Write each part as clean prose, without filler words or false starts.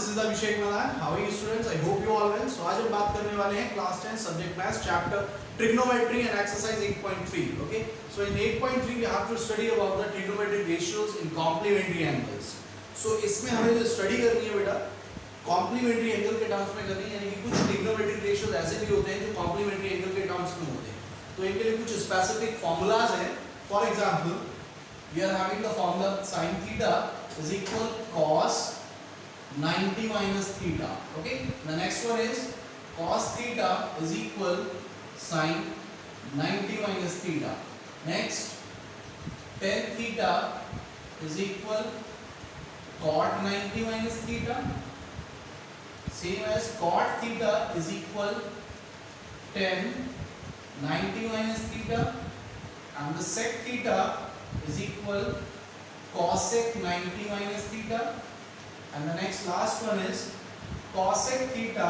This is Abhishek Malan. How are you students? I hope you all well. So आज हम बात करने वाले हैं class 10 subject maths chapter trigonometry and exercise 8.3. Okay, so in 8.3 we have to study about the trigonometric ratios in complementary angles. So इसमें हमें जो study करनी है बेटा, कॉम्प्लीमेंट्री एंगल के टर्म्स में करनी है, यानी कि कुछ ट्रिग्नोमेट्रिक रेशियोज ऐसे भी होते हैं जो कॉम्प्लीमेंट्री एंगल के टर्म्स में होते हैं. तो इनके लिए कुछ स्पेसिफिक फार्मूलाज हैं. For example, we are having the formula sin theta is equal cos 90 minus theta. Okay, the next one is cos theta is equal sin 90 minus theta. Next, tan theta is equal cot 90 minus theta. Same as cot theta is equal tan 90 minus theta, and the sec theta is equal cosec 90 minus theta, and the next last one is cosec theta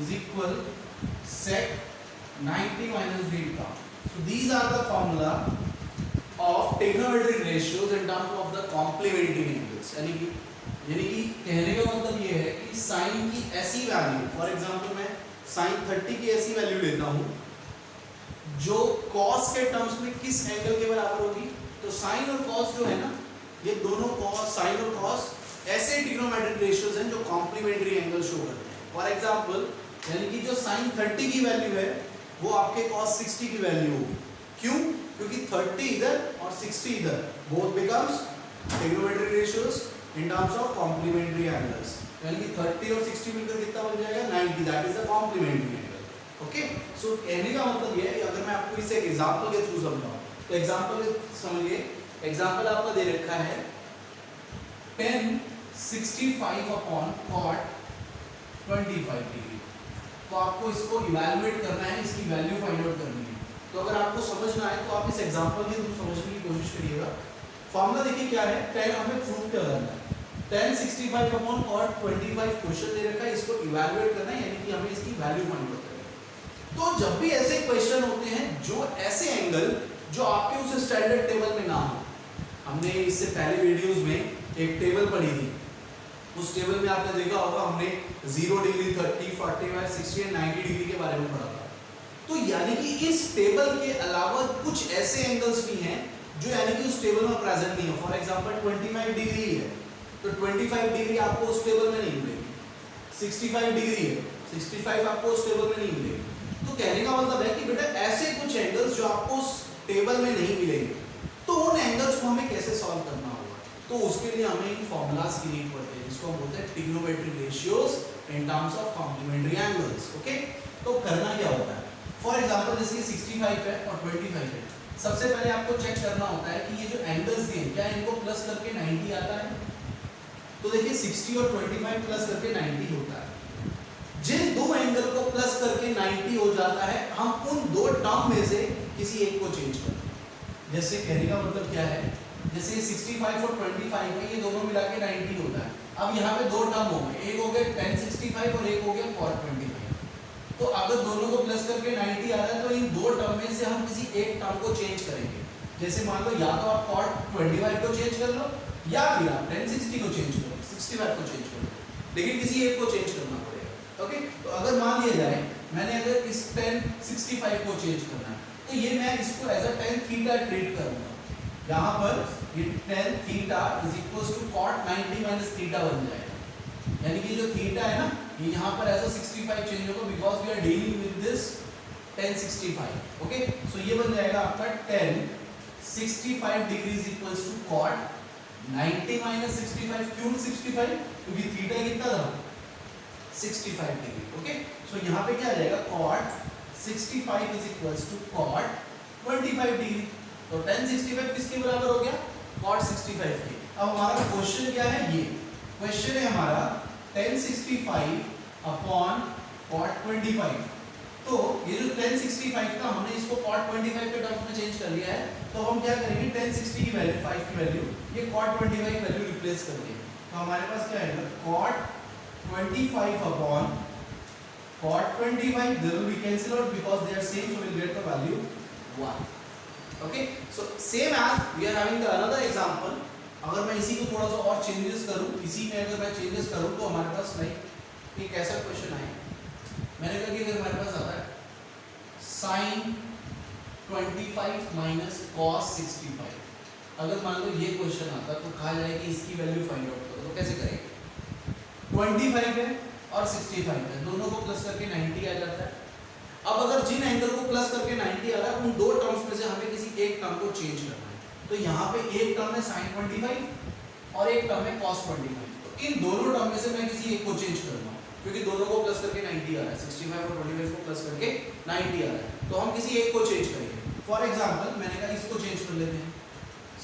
is equal sec 90 minus theta. So these are the formula of trigonometric ratios in terms of the complementary angles. यानी कि कहने का मतलब ये है कि sin की ऐसी वैल्यू, फॉर एग्जांपल मैं sin 30 की ऐसी वैल्यू लेता हूँ जो cos के टर्म्स में किस एंगल के बराबर होगी. तो sin और cos जो है ना, ये दोनों cos, sin और cos ऐसे ट्रिग्नोमेट्रिक रेशियोज हैं जो कॉम्प्लीमेंट्री एंगल शो करते हैं. फॉर एग्जांपल, यानी कि जो sin 30 की वैल्यू है वो आपके cos 60 की वैल्यू होगी. क्यों? क्योंकि 30 इधर और 60 इधर, both becomes trigonometric ratios in terms of complementary angles. यानी कि 30 और 60 मिलकर कितना बन जाएगा? 90. That is the complementary angle. Okay, so कहने का मतलब ये है, अगर मैं आपको इसे एग्जांपल के थ्रू समझाऊं तो एग्जांपल समझिए. एग्जांपल आपका दे रखा है tan 65 अपॉन cot 25 डिग्री. तो आपको इसको इवैल्यूएट करना है, इसकी वैल्यू फाइंड आउट करनी है. तो अगर आपको समझना है तो आप इस एग्जांपल के थ्रू समझने की कोशिश करिएगा. फॉर्मूला देखिए क्या है, tan हमें प्रूव क्या करना है. tan 65 अपॉन cot 25 क्वेश्चन दे रखा है, इसको इवैल्यूएट करना है, यानी कि हमें इसकी वैल्यू फाइंड आउट करनी है. तो जब भी ऐसे क्वेश्चन होते हैं जो ऐसे एंगल जो आपके उस स्टैंडर्ड टेबल में ना हो, हमने इससे पहले वीडियोस में एक टेबल पढ़ी थी. उस टेबल में आपने देखा होगा हमने 0 डिग्री, 30, 45, 60 एंड 90 डिग्री के बारे में पढ़ा था. तो यानी कि इस टेबल के अलावा कुछ ऐसे एंगल्स भी हैं जो यानी कि उस टेबल में प्रेजेंट नहीं है. फॉर एग्जांपल 25 डिग्री है तो 25 डिग्री आपको उस टेबल में नहीं मिलेगी. 65 डिग्री है, 65 आपको उस टेबल में नहीं मिलेगी. तो कहने का मतलब है कि बेटा ऐसे कुछ एंगल्स जो आपको उस टेबल में नहीं मिलेंगे, तो उन एंगल्स को हमें कैसे सॉल्व करना होगा. तो उसके लिए हमें इन फॉर्मूलाज की नीड पड़ती है, जिसको हम बोलते हैं trigonometric ratios in terms of complementary angles. Okay, तो करना क्या होता है. फॉर एग्जांपल जैसे 65 है और 25 है, सबसे पहले आपको चेक करना होता है कि ये जो एंगल्स दिए क्या इनको प्लस करके 90 आता है. तो देखिए 60 और 25 प्लस करके 90 होता है. जिन दो एंगल को प्लस करके 90 हो जाता है, हम उन दो टर्म में से किसी एक को चेंज करते हैं. जैसे कहने का मतलब क्या है, जैसे 65 और 25 है, ये दोनों मिला के 90 होता है. अब यहाँ पे दो टर्म हो गए, एक हो गया tan 65 और एक हो गया cot 25. तो अगर दोनों को प्लस करके 90 आ रहा है तो इन दो टर्म में से हम किसी एक टर्म को चेंज करेंगे. जैसे मान लो या तो आप cot 25 को चेंज कर लो या फिर आप tan 60 को चेंज करो, 65 को चेंज करो, लेकिन किसी एक को चेंज करना पड़ेगा. ओके, तो अगर मान लिया जाए मैंने अगर इस tan 65 को चेंज करना है तो ये मैं इसको as a tan theta treat करूंगा. यहाँ पर ये tan theta is equals to cot 90 minus theta बन जाएगा. यानी कि जो थीटा है ना, ये यहाँ पर एज अ 65 चेंज होगा because we are dealing with this tan 65. Okay, so ये बन जाएगा आपका tan 65 degree is equals to cot 90 minus 65. क्यों 65? क्योंकि थीटा कितना था 65 डिग्री. ओके, सो यहाँ पे क्या आ जाएगा, cot 65 is equals to cot 25 degree. तो tan 65 किसके बराबर हो गया, cot 65 के. अब हमारा क्वेश्चन क्या है, ये क्वेश्चन है हमारा tan 65 अपॉन cot 25. तो ये जो tan 65 था हमने इसको cot 25 के टर्म्स में चेंज कर लिया है. तो हम क्या करेंगे, tan 60 की वैल्यू 5 की वैल्यू ये cot 25 वैल्यू रिप्लेस करके, तो हमारे पास क्या आएगा, cot 25 upon cot 25. They will be cancelled out because they are same, so we'll get the value 1. Okay, so same as we are having the another example अगर मैं इसी को थोड़ा सा और चेंजेस करूं, इसी में अगर मैं चेंजेस करूं तो हमारे पास लाइक एक ऐसा क्वेश्चन आएगा, मैंने कहा कि अगर हमारे पास आता है साइन 25 माइनस कॉस 65, अगर मान लो ये क्वेश्चन आता तो कहा जाए कि इसकी वैल्यू फाइंड आउट करो, तो कैसे करेंगे? 25 है और 65 है, दोनों को प्लस करके 90 आ जाता है। अब अगर जिन एंगल को प्लस करके 90 आ रहा है उन दो टर्म्स में से हमें किसी एक टर्म को चेंज करना है, तो यहाँ पे एक टर्म है sin 25 और एक टर्म है cos 25, तो इन दोनों टर्म में से मैं किसी एक को चेंज करूंगा, क्योंकि दोनों को प्लस करके 90 आ रहा है, 65 और 25 को प्लस करके 90 आ रहा है, तो हम किसी एक को चेंज करेंगे। फॉर एग्जाम्पल मैंने कहा इसको चेंज कर लेते हैं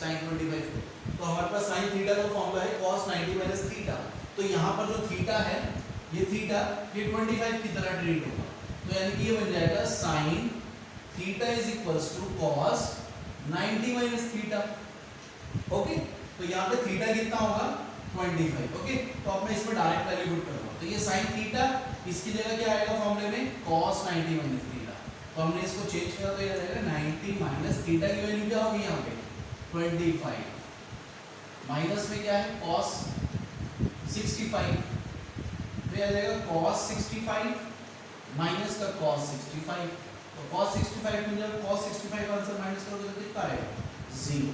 sin 25 को, तो हमारे पास sin थीटा का फॉर्मूला है cos 90 माइनस थीटा, तो यहाँ पर जो थीटा है ये थीटा ये 25 की तरह ट्रीट होगा, तो यानी कि ये बन जाएगा sin theta is equals to cos 90 minus theta. Okay, तो यहाँ पे थीटा कितना होगा 25। ओके, तो अब मैं इसमें डायरेक्ट वैल्यू पुट कर रहा हूँ, तो ये sin थीटा इसकी जगह क्या आएगा फॉर्मूले में cos 90 माइनस थीटा, तो हमने इसको चेंज किया तो ये आ जाएगा 90 माइनस थीटा की वैल्यू क्या होगी यहाँ पे 25, माइनस में क्या है cos 65, तो ये आ जाएगा cos 65 माइनस का cos 65, तो cos 65 में जब cos 65 आंसर माइनस करोगे तो कितना आएगा 0।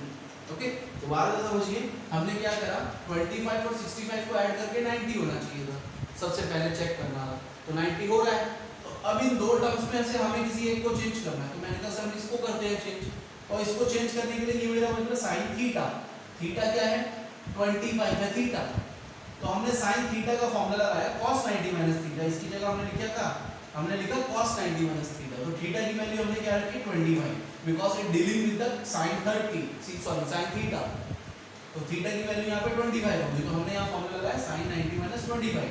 ओके, तो बार बार समझिए हमने क्या करा 25 और 65 को ऐड करके 90 होना चाहिए था, सबसे पहले चेक करना था, तो 90 हो रहा है, तो अब इन दो टर्म्स में से हमें किसी एक को चेंज करना है, तो मैंने कहा सर इसको करते हैं चेंज, और इसको चेंज करने के लिए ये मेरा मतलब sin थीटा, थीटा क्या है 25 है थीटा, तो हमने sin थीटा का फॉर्मूला लगाया cos 90 माइनस थीटा, इसकी जगह हमने लिखा था, हमने लिखा cos 90 माइनस थीटा, तो थीटा की वैल्यू हमने क्या रखी 25, because it dealing with the sin 30 sorry sin theta, तो थीटा की वैल्यू यहाँ पे 25 होगी, तो हमने यहाँ फॉर्मूला लगाया sin 90 माइनस 25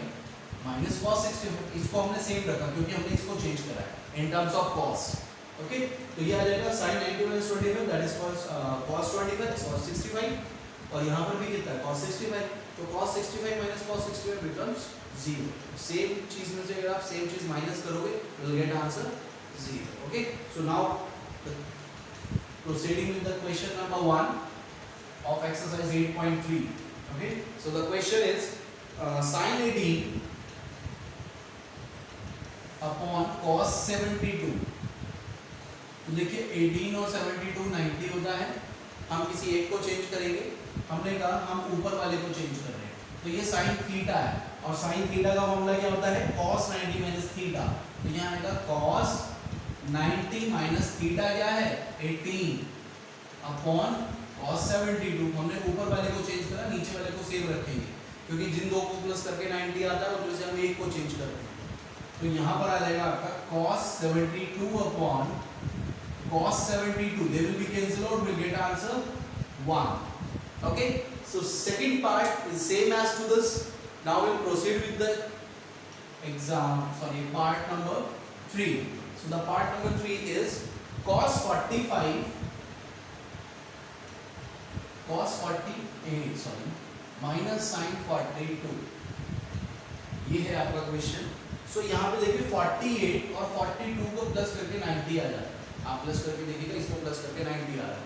माइनस cos 65, इसको हमने सेम रखा क्योंकि हमने इसको चेंज करा है इन टर्म्स ऑफ cos। ओके, तो ये आ जाएगा sin 90 minus 25 that is cos 25 cos 65, और यहाँ पर भी कितना है cos 65, तो cos 65 minus cos 65 becomes 0, same चीज में से अगर आप सेम चीज माइनस करोगे you will get answer 0। okay, so now proceeding with the question number 1 of exercise 8.3। okay, so the question is sin 18 upon cos 72, तो देखिए 18 और 72 90 होता है, हम किसी एक को चेंज करेंगे, हमने कहा हम ऊपर वाले को चेंज कर रहे हैं, तो ये sin थीटा है, और sin थीटा का फॉर्मूला क्या होता है cos 90 माइनस थीटा, तो यहाँ आएगा cos 90 माइनस थीटा क्या है 18 अपॉन cos 72, हमने ऊपर वाले को चेंज करा, नीचे वाले को सेम रखेंगे, क्योंकि जिन दो को प्लस करके 90 आता है उनमें से हम एक को चेंज कर रहे हैं, तो यहाँ पर आ जाएगा आपका cos 72 upon cos 72, they will be cancelled out, we'll get answer 1। okay, so second part is same as to this, now we'll proceed with the part number 3। so the part number 3 is cos 48 minus sin 42, ये है आपका question. सो यहाँ पे देखिए 48 और 42 को plus करके 90 आ जाता है, आप प्लस करके देखिएगा, इसको प्लस करके 90 आ रहा है,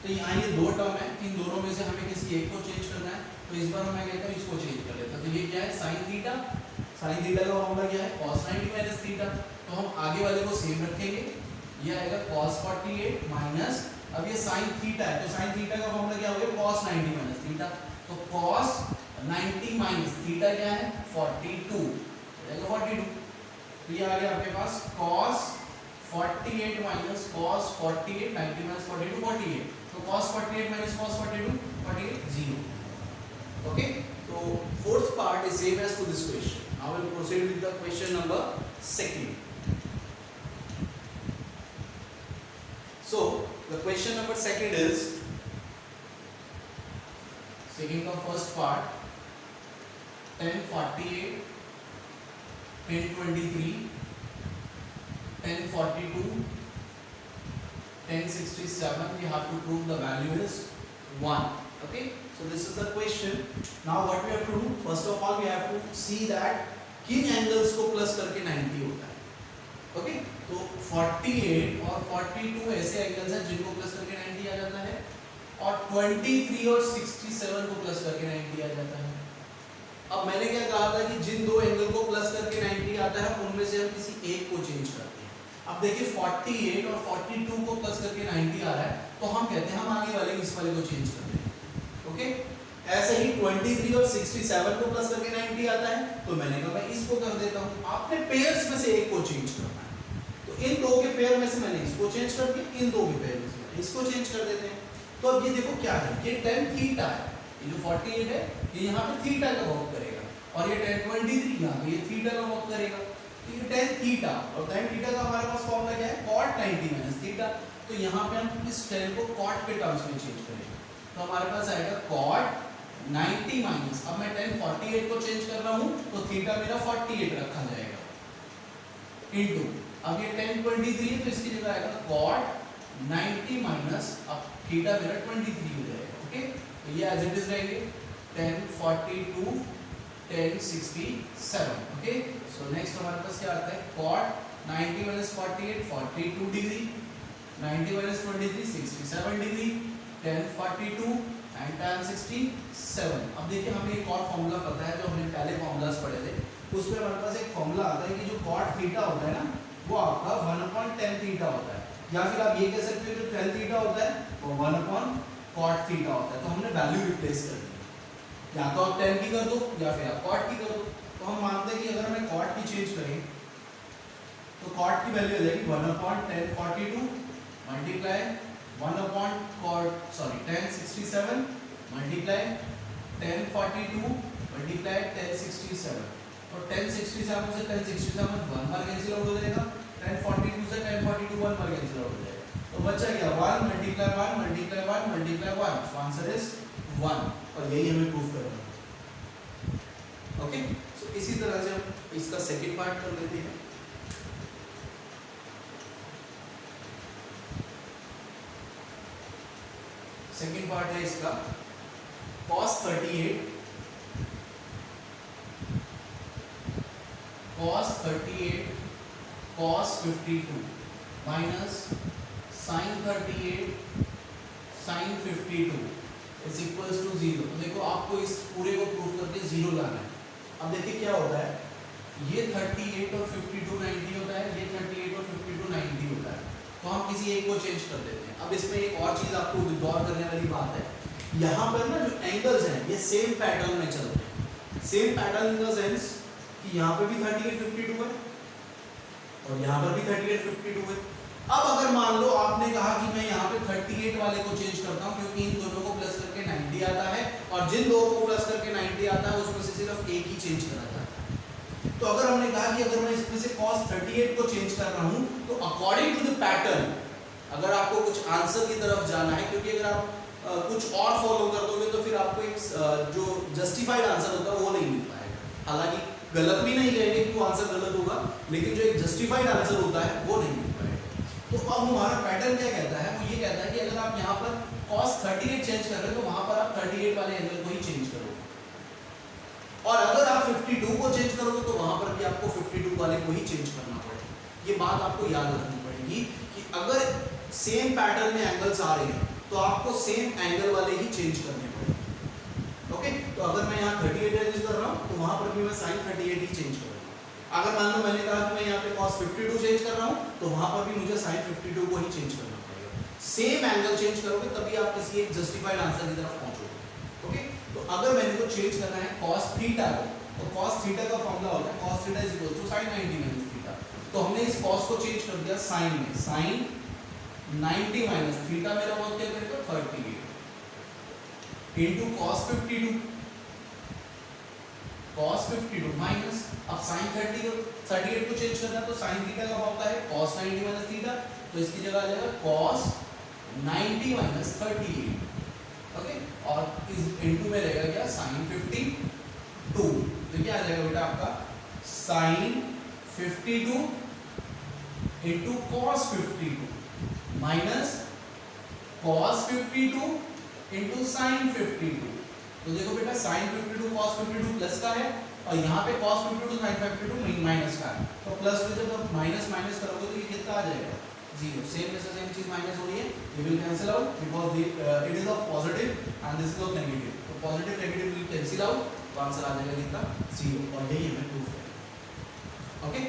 तो यहाँ ये दो टर्म है, इन दोनों में से हमें किसी एक को चेंज करना है, तो इस बार मैं कहता हूँ इसको चेंज कर लेता हूँ, तो ये क्या है sin थीटा, sin थीटा का फॉर्मूला क्या है cos 90 माइनस थीटा, तो हम आगे वाले को सेम रखेंगे, ये आएगा cos 48 माइनस, अब ये sin थीटा है, तो sin थीटा का फॉर्मूला क्या हो गया cos 90 माइनस थीटा, तो cos 90 माइनस थीटा क्या है 42, 42, तो ये आ गया आपके पास cos 48 माइनस cos 48, 90 माइनस 42 48, तो cos 48 minus cos 42 48 0। okay, so fourth part is same as to this question। now we'll proceed with the question number 2। so the question number 2 is taking the first part 1048 1023 1042 1067, we have to prove the value is 1। okay, so this is the question। now what we have to do, first of all we have to see that किन angles को plus करके 90 होता है। Okay, तो 48 और 42 ऐसे angles हैं जिनको प्लस करके 90 आ जाता है, और 23 और 67 को प्लस करके 90 आ जाता है। अब मैंने क्या कहा था कि जिन दो एंगल को प्लस करके 90 आता है उनमें से हम किसी एक को चेंज करते हैं। अब देखिए 48 और 42 को प्लस करके 90 आ रहा है, तो हम कहते हैं हम आगे वाले इस वाले को चेंज करते हैं। ओके, ऐसे ही 23 और 67 को प्लस करके 90 आता है, तो मैंने कहा मैं इसको कर देता हूँ। आपने पेयर्स में से एक को चेंज करना है, तो इन दो के पेयर में से मैंने इसको चेंज कर दिया, इन दो के पेयर में से मैंने इसको चेंज कर देते हैं। तो अब ये देखो क्या है, ये tan थीटा है, ये जो 48 है ये यहाँ पे थीटा का वर्क करेगा, और ये tan 23 यहाँ पे ये थीटा का वर्क करेगा। तो ये tan थीटा और tan थीटा का हमारे पास फॉर्मूला क्या है, cot 90 माइनस थीटा। तो यहाँ पे हम इस tan को cot के टर्म्स में चेंज करेंगे, तो हमारे पास आएगा cot 90 माइनस, अब मैं tan 48 को चेंज कर रहा हूँ तो थीटा मेरा 48 रखा जाएगा, इनटू अब ये tan 23 है तो इसकी जगह आएगा cot 90 माइनस, अब थीटा मेरा 23 हो जाएगा। ओके, तो ये एज इट इज रहेंगे tan 42 tan 67। Okay, so next हमारे पास क्या आता है, cot 90 minus 48 42 degree, 90 minus 23 67 degree, tan 42 and tan 67। अब देखिए हमें एक और फॉर्मूला पता है जो हमने पहले फॉर्मूलास पढ़े थे, उसमें हमारे पास एक फॉर्मूला आता है कि जो cot थीटा होता है ना वो आपका 1/tan थीटा होता है, या फिर आप ये कह सकते हो जो tan थीटा होता है वो 1/cot थीटा होता है। तो हमने वैल्यू रिप्लेस कर दी, या तो आप tan की कर दो या फिर आप cot की कर दो। तो हम मानते हैं कि अगर हमें cot की चेंज करें तो cot की वैल्यू आ जाएगी 1/tan 42 multiply tan 67 multiply tan 42 multiply tan 67, और tan 67 से tan 67 1 बार कैंसिल आउट हो जाएगा, tan 42 से tan 42 1 बार कैंसिल आउट हो जाएगा, तो बचा क्या 1 multiply 1 multiply 1 multiply 1, so answer is 1, और यही हमें प्रूफ करना है। ओके, सो इसी तरह से हम इसका सेकंड पार्ट कर लेते हैं। सेकंड पार्ट है इसका cos 38 cos 52 minus sin 38 sin 52 is equals to 0। तो देखो आपको इस पूरे को प्रूफ करके 0 लाना है। अब देखिए क्या होता है, ये 38 और 52 90 होता है, ये 38 और 52 90 होता है, तो हम किसी एक को चेंज कर देते हैं। अब इसमें एक और चीज आपको गौर करने वाली बात है, यहाँ पर ना जो एंगल्स हैं ये सेम पैटर्न में चलते हैं। Same pattern in the sense कि यहाँ पे भी 38 52 है और यहाँ पर भी 38 52 है। अब अगर मान लो आपने कहा कि मैं यहाँ पे 38 वाले को चेंज करता हूँ क्योंकि इन दोनों को प्लस करके 90 आता है, और जिन दो को प्लस करके 90 आता है उसमें से सिर्फ एक ही चेंज करा जाता है। तो अगर हमने कहा कि अगर मैं इसमें से cos 38 को चेंज कर रहा हूँ तो अकॉर्डिंग टू द पैटर्न, अगर आपको कुछ आंसर की तरफ जाना है, क्योंकि अगर आप कुछ और फॉलो कर दोगे तो फिर आपको एक जो जस्टिफाइड आंसर होता है वो नहीं मिल पाएगा। हालांकि गलत भी नहीं कहेंगे कि वो आंसर गलत होगा, लेकिन जो एक जस्टिफाइड आंसर होता है वो नहीं मिल पाएगा। तो अब हमारा पैटर्न क्या कहता है, वो ये कहता है कि अगर आप यहाँ पर cos 38 चेंज कर रहे हो तो वहां पर आप 38 वाले एंगल को ही चेंज करोगे, और अगर आप 52 को चेंज करोगे तो वहां पर भी आपको 52 वाले को ही चेंज करना पड़ेगा। ये बात आपको याद रखनी पड़ेगी कि अगर सेम पैटर्न में एंगल्स आ रहे हैं तो आपको सेम एंगल वाले ही चेंज करने पड़ेंगे। ओके, तो अगर मैं यहाँ 38 चेंज कर रहा हूँ तो वहां पर भी मैं sin 38 ही चेंज करूँगा। अगर मान लो मैंने कहा कि मैं यहाँ पे cos 52 चेंज कर रहा हूँ तो वहां पर भी मुझे sin 52 को ही चेंज करना पड़ेगा। सेम एंगल चेंज करोगे तभी आप किसी एक जस्टिफाइड आंसर की तरफ पहुंचोगे। ओके, तो अगर मैंने को चेंज करना है cos थीटा को, तो cos थीटा का फॉर्मूला होता है cos theta is equal to sin 90 minus theta. तो हमने इस cos को चेंज कर दिया sin में, sin 90 माइनस थीटा मेरा वर्क क्या करेगा 38 इनटू cos 52 माइनस, अब sin 38 को चेंज करना है तो sin थीटा का फॉर्मूला है cos 90 माइनस थीटा, तो इसकी जगह आ जाएगा cos 90 माइनस 38। ओके, और इस इनटू में रहेगा क्या sin 52, तो क्या आ जाएगा बेटा आपका sin 52 into cos 52 minus cos 52 into sine 52। तो देखो बेटा sin 52 cos 52 प्लस का है, और यहाँ पे cos 52 sin 52 माइनस का है, तो प्लस में जब आप माइनस माइनस करोगे तो ये कितना आ जाएगा 0, सेम में से सेम चीज माइनस हो रही है, ये will cancel out because it is of positive and this is of negative, तो positive negative will cancel out, तो आंसर आ जाएगा कितना 0, और यही हमें प्रूफ है। ओके